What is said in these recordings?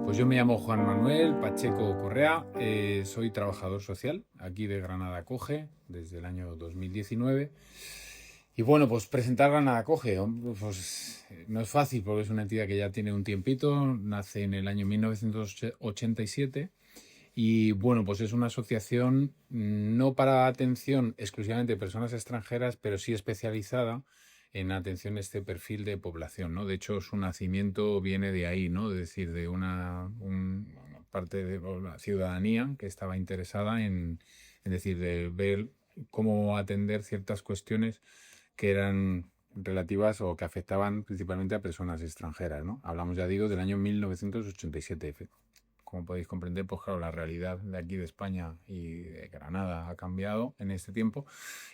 Pues yo me llamo Juan Manuel Pacheco Correa, soy trabajador social aquí de Granada Acoge desde el año 2019. Y bueno, pues presentar Granada Acoge, hombre, pues no es fácil porque es una entidad que ya tiene un tiempito, nace en el año 1987 y bueno, pues es una asociación no para atención exclusivamente de personas extranjeras, pero sí especializada en atención a este perfil de población, ¿no? De hecho, su nacimiento viene de ahí, ¿no? Es decir, de una parte de la ciudadanía que estaba interesada en decir, de ver cómo atender ciertas cuestiones que eran relativas o que afectaban principalmente a personas extranjeras, ¿no? Hablamos, ya digo, del año 1987. Como podéis comprender, pues claro, la realidad de aquí de España y de Granada ha cambiado en este tiempo.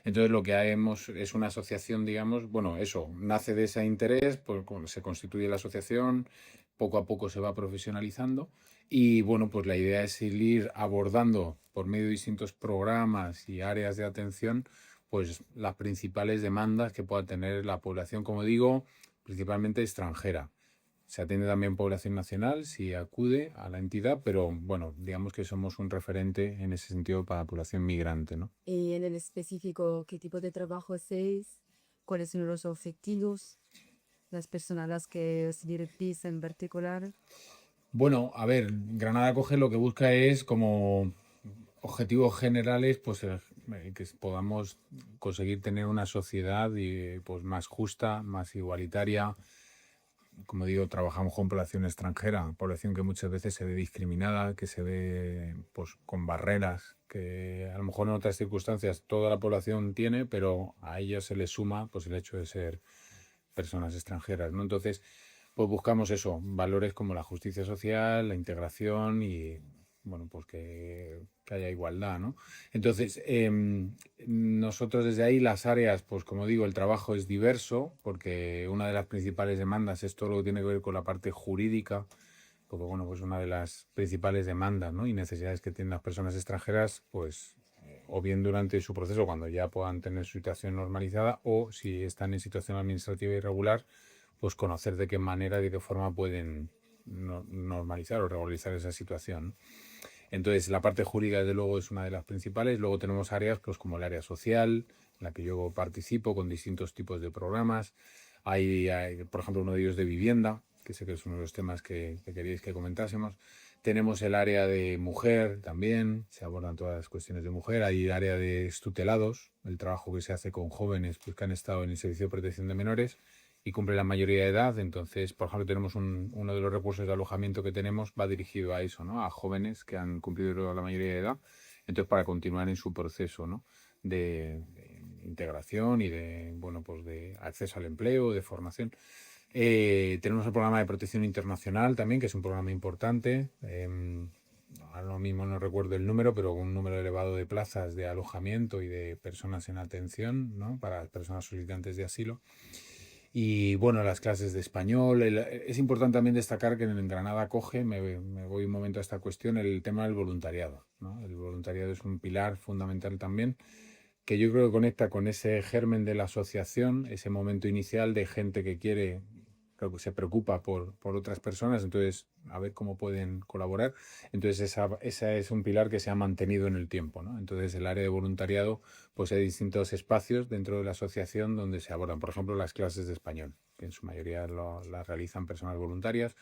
Entonces lo que hemos es una asociación, digamos, bueno, eso, nace de ese interés, pues se constituye la asociación, poco a poco se va profesionalizando y bueno, pues la idea es ir abordando por medio de distintos programas y áreas de atención, pues las principales demandas que pueda tener la población, como digo, principalmente extranjera. Se atiende también población nacional si acude a la entidad, pero bueno, digamos que somos un referente en ese sentido para la población migrante, ¿no? Y en el específico, ¿qué tipo de trabajo hacéis? ¿Cuáles son los objetivos? Las personas a las que os dirigís en particular. Bueno, a ver, Granada Coge lo que busca es como objetivos generales, pues que podamos conseguir tener una sociedad pues más justa, más igualitaria. Como digo, trabajamos con población extranjera, población que muchas veces se ve discriminada, que se ve pues con barreras, que a lo mejor en otras circunstancias toda la población tiene, pero a ellos se les suma pues el hecho de ser personas extranjeras, ¿no? Entonces, pues buscamos eso, valores como la justicia social, la integración y, bueno, pues que haya igualdad, ¿no? Entonces, nosotros desde ahí las áreas, pues como digo, el trabajo es diverso porque una de las principales demandas es todo lo que tiene que ver con la parte jurídica, porque, bueno, pues una de las principales demandas, ¿no? Y necesidades que tienen las personas extranjeras, pues o bien durante su proceso cuando ya puedan tener su situación normalizada o si están en situación administrativa irregular, pues conocer de qué manera y de qué forma pueden normalizar o regularizar esa situación. Entonces, la parte jurídica, desde luego, es una de las principales. Luego tenemos áreas pues, como el área social, en la que yo participo con distintos tipos de programas. Hay, por ejemplo, uno de ellos de vivienda, que sé que es uno de los temas que queríais que comentásemos. Tenemos el área de mujer también, se abordan todas las cuestiones de mujer. Hay el área de tutelados, el trabajo que se hace con jóvenes pues, que han estado en el Servicio de Protección de Menores y cumple la mayoría de edad. Entonces, por ejemplo, tenemos uno de los recursos de alojamiento que tenemos va dirigido a eso, ¿no? A jóvenes que han cumplido la mayoría de edad. Entonces, para continuar en su proceso, ¿no? De integración y de, bueno, pues de acceso al empleo, de formación. Tenemos el programa de protección internacional también, que es un programa importante. Ahora mismo no recuerdo el número, pero un número elevado de plazas de alojamiento y de personas en atención, ¿no? Para las personas solicitantes de asilo. Y bueno, las clases de español. Es importante también destacar que en Granada Coge, me voy un momento a esta cuestión, el tema del voluntariado, ¿no? El voluntariado es un pilar fundamental también, que yo creo que conecta con ese germen de la asociación, ese momento inicial de gente que quiere, creo que se preocupa por otras personas, entonces a ver cómo pueden colaborar. Entonces esa es un pilar que se ha mantenido en el tiempo, ¿no? Entonces el área de voluntariado, pues hay distintos espacios dentro de la asociación donde se abordan, por ejemplo, las clases de español, que en su mayoría las realizan personas voluntarias,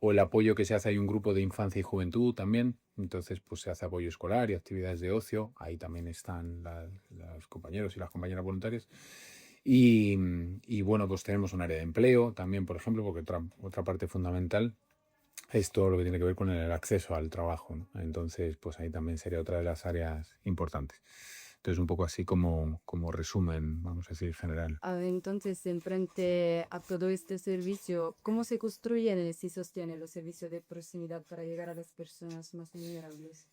o el apoyo que se hace, hay un grupo de infancia y juventud también, entonces pues se hace apoyo escolar y actividades de ocio, ahí también están los compañeros y las compañeras voluntarias. Y, y, bueno, pues tenemos un área de empleo también, por ejemplo, porque otra parte fundamental es todo lo que tiene que ver con el acceso al trabajo, ¿no? Entonces, pues ahí también sería otra de las áreas importantes. Entonces, un poco así como resumen, vamos a decir, general. A ver, entonces, en frente a todo este servicio, ¿cómo se construyen y se sostienen los servicios de proximidad para llegar a las personas más vulnerables?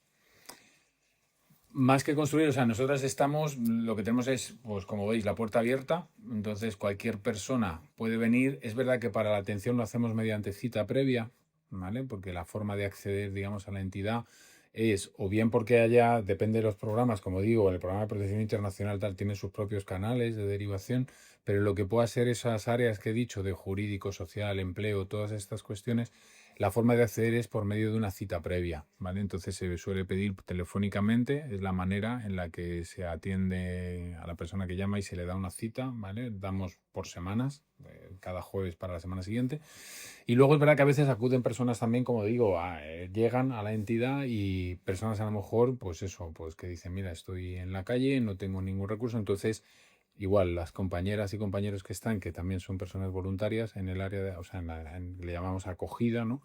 Más que construir, o sea, nosotras estamos, lo que tenemos es, pues como veis, la puerta abierta, entonces cualquier persona puede venir. Es verdad que para la atención lo hacemos mediante cita previa, ¿vale? Porque la forma de acceder, digamos, a la entidad es o bien porque haya, depende de los programas, como digo, el programa de protección internacional tal tiene sus propios canales de derivación, pero lo que pueda ser esas áreas que he dicho de jurídico, social, empleo, todas estas cuestiones, La forma de acceder es por medio de una cita previa, ¿vale? Entonces se suele pedir telefónicamente, es la manera en la que se atiende a la persona que llama y se le da una cita, ¿vale? Damos por semanas, cada jueves para la semana siguiente. Y luego es verdad que a veces acuden personas también, como digo, llegan a la entidad y personas a lo mejor, pues eso, pues que dicen, mira, estoy en la calle, no tengo ningún recurso, entonces igual las compañeras y compañeros que están, que también son personas voluntarias en el área de, o sea, le llamamos acogida, ¿no?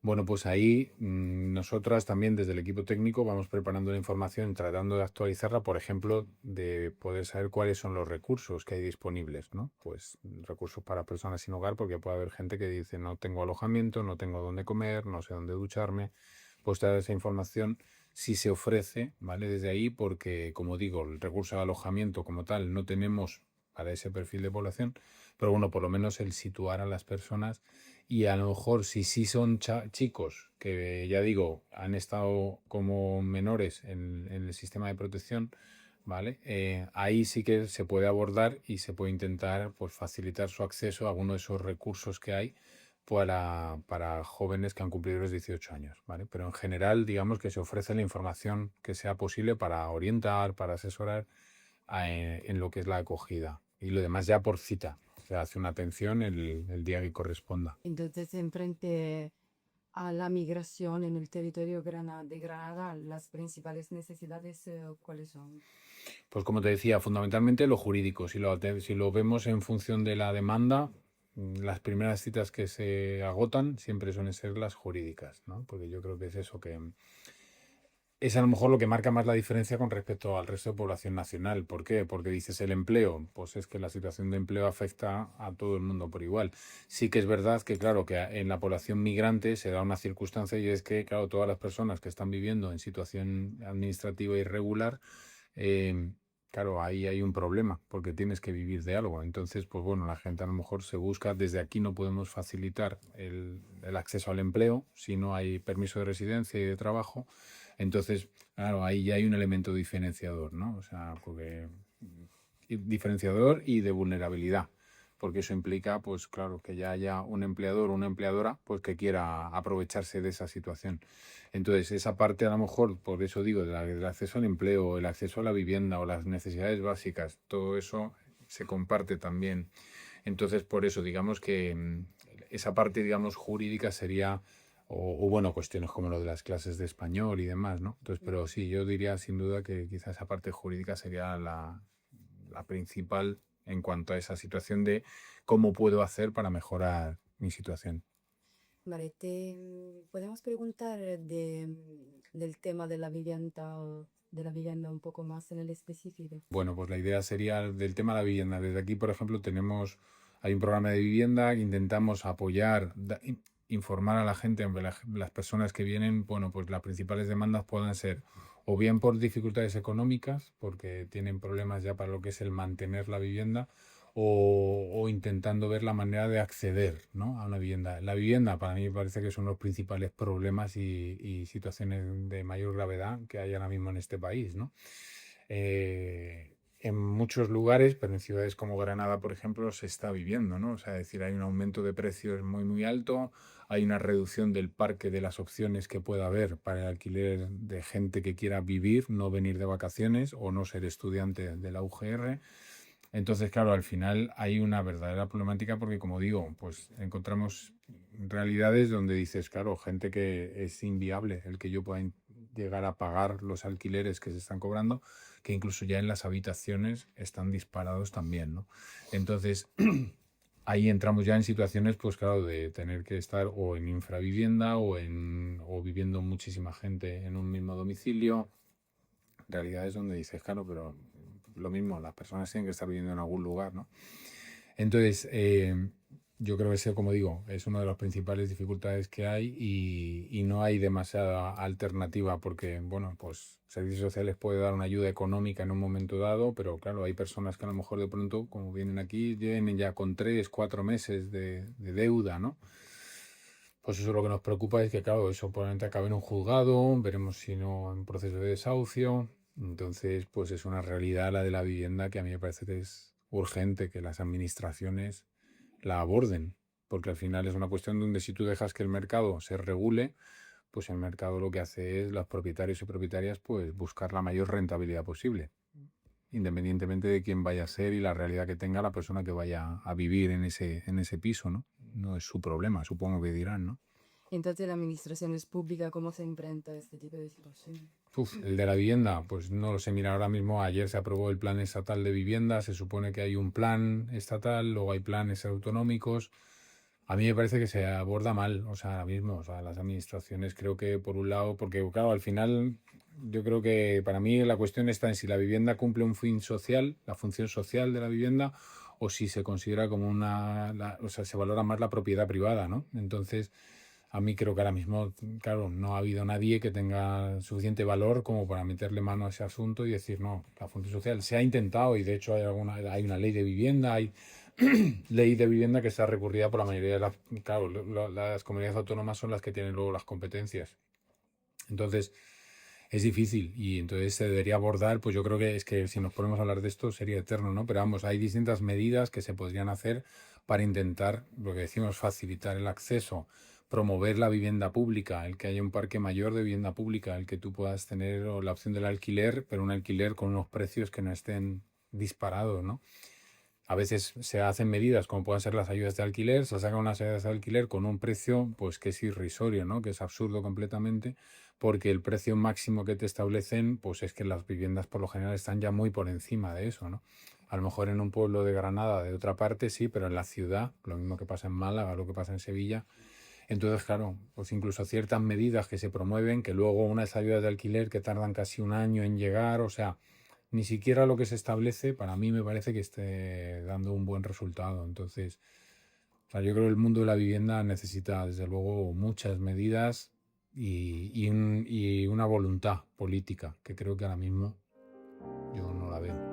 Bueno, pues ahí nosotras también desde el equipo técnico vamos preparando la información, tratando de actualizarla, por ejemplo, de poder saber cuáles son los recursos que hay disponibles, ¿no? Pues recursos para personas sin hogar, porque puede haber gente que dice no tengo alojamiento, no tengo dónde comer, no sé dónde ducharme. Pues toda esa información sí se ofrece, ¿vale? Desde ahí, porque como digo, el recurso de alojamiento como tal no tenemos para ese perfil de población, pero bueno, por lo menos el situar a las personas y a lo mejor si sí son chicos que ya digo han estado como menores en el sistema de protección, ¿vale? Ahí sí que se puede abordar y se puede intentar pues, facilitar su acceso a alguno de esos recursos que hay para jóvenes que han cumplido los 18 años, ¿vale? Pero en general, digamos que se ofrece la información que sea posible para orientar, para asesorar en lo que es la acogida. Y lo demás ya por cita. Se hace una atención el día que corresponda. Entonces, en frente a la migración en el territorio de Granada, las principales necesidades, ¿cuáles son? Pues como te decía, fundamentalmente lo jurídico. Si lo vemos en función de la demanda, las primeras citas que se agotan siempre suelen ser las jurídicas, ¿no? Porque yo creo que es eso que es a lo mejor lo que marca más la diferencia con respecto al resto de población nacional. ¿Por qué? Porque dices el empleo, pues es que la situación de empleo afecta a todo el mundo por igual. Sí que es verdad que, claro, que en la población migrante se da una circunstancia y es que, claro, todas las personas que están viviendo en situación administrativa irregular, eh, claro, ahí hay un problema porque tienes que vivir de algo. Entonces, pues bueno, la gente a lo mejor se busca, desde aquí no podemos facilitar el acceso al empleo si no hay permiso de residencia y de trabajo. Entonces, claro, ahí ya hay un elemento diferenciador, ¿no? O sea, porque diferenciador y de vulnerabilidad, porque eso implica, pues claro, que ya haya un empleador o una empleadora, pues que quiera aprovecharse de esa situación. Entonces, esa parte a lo mejor, por eso digo, del acceso al empleo, el acceso a la vivienda o las necesidades básicas, todo eso se comparte también. Entonces, por eso, digamos que esa parte, digamos, jurídica sería bueno, cuestiones como lo de las clases de español y demás, ¿no? Entonces, pero sí, yo diría sin duda que quizás esa parte jurídica sería la principal en cuanto a esa situación de cómo puedo hacer para mejorar mi situación. Vale, podemos preguntar del tema de la vivienda un poco más en el específico. Bueno, pues la idea sería del tema de la vivienda. Desde aquí, por ejemplo, hay un programa de vivienda que intentamos apoyar, informar a la gente, aunque las personas que vienen, bueno, pues las principales demandas puedan ser o bien por dificultades económicas, porque tienen problemas ya para lo que es el mantener la vivienda, o intentando ver la manera de acceder, ¿no? A una vivienda. La vivienda para mí me parece que son los principales problemas y situaciones de mayor gravedad que hay ahora mismo en este país, ¿no? En muchos lugares, pero en ciudades como Granada, por ejemplo, se está viviendo, ¿no? O sea, es decir, hay un aumento de precios muy, muy alto, hay una reducción del parque de las opciones que pueda haber para el alquiler de gente que quiera vivir, no venir de vacaciones o no ser estudiante de la UGR. Entonces, claro, al final hay una verdadera problemática porque, como digo, pues encontramos realidades donde dices, claro, gente que es inviable el que yo pueda llegar a pagar los alquileres que se están cobrando, que incluso ya en las habitaciones están disparados también, ¿no? Entonces, ahí entramos ya en situaciones, pues claro, de tener que estar o en infravivienda o viviendo muchísima gente en un mismo domicilio. Realidades donde dices, claro, pero lo mismo, las personas tienen que estar viviendo en algún lugar, ¿no? Entonces, yo creo que ese, como digo, es una de las principales dificultades que hay y no hay demasiada alternativa porque, bueno, pues servicios sociales puede dar una ayuda económica en un momento dado, pero claro, hay personas que a lo mejor de pronto, como vienen aquí, vienen ya con 3, 4 meses de deuda, ¿no? Pues eso lo que nos preocupa es que, claro, eso probablemente acabe en un juzgado, veremos si no en proceso de desahucio. Entonces, pues es una realidad la de la vivienda que a mí me parece que es urgente que las administraciones la aborden. porque al final es una cuestión donde si tú dejas que el mercado se regule, pues el mercado lo que hace es los propietarios y propietarias pues buscar la mayor rentabilidad posible, independientemente de quién vaya a ser y la realidad que tenga la persona que vaya a vivir en ese piso, ¿no? No es su problema, supongo que dirán, ¿no? Entonces, la administración es pública, ¿cómo se enfrenta a este tipo de situaciones? El de la vivienda, pues no lo sé, mira, ahora mismo ayer se aprobó el plan estatal de vivienda, se supone que hay un plan estatal, luego hay planes autonómicos. A mí me parece que se aborda mal, o sea, ahora mismo, o sea, las administraciones creo que por un lado, porque claro, al final yo creo que para mí la cuestión está en si la vivienda cumple un fin social, la función social de la vivienda, o si se considera como o sea, se valora más la propiedad privada, ¿no? Entonces, a mí creo que ahora mismo, claro, no ha habido nadie que tenga suficiente valor como para meterle mano a ese asunto y decir, no, la función social se ha intentado y de hecho hay una ley de vivienda, hay ley de vivienda que está recurrida por la mayoría de las, claro, las comunidades autónomas son las que tienen luego las competencias. Entonces, es difícil y entonces se debería abordar, pues yo creo que es que si nos ponemos a hablar de esto sería eterno, ¿no? Pero vamos, hay distintas medidas que se podrían hacer para intentar, lo que decimos, facilitar el acceso, promover la vivienda pública, el que haya un parque mayor de vivienda pública, el que tú puedas tener o la opción del alquiler, pero un alquiler con unos precios que no estén disparados, ¿no? A veces se hacen medidas como pueden ser las ayudas de alquiler, se sacan unas ayudas de alquiler con un precio pues que es irrisorio, ¿no? Que es absurdo completamente, porque el precio máximo que te establecen pues es que las viviendas por lo general están ya muy por encima de eso, ¿no? A lo mejor en un pueblo de Granada, de otra parte, sí, pero en la ciudad, lo mismo que pasa en Málaga, lo que pasa en Sevilla. Entonces, claro, pues incluso ciertas medidas que se promueven, que luego unas ayudas de alquiler que tardan casi un año en llegar, o sea, ni siquiera lo que se establece, para mí me parece que esté dando un buen resultado. Entonces, o sea, yo creo que el mundo de la vivienda necesita, desde luego, muchas medidas y una voluntad política, que creo que ahora mismo yo no la veo.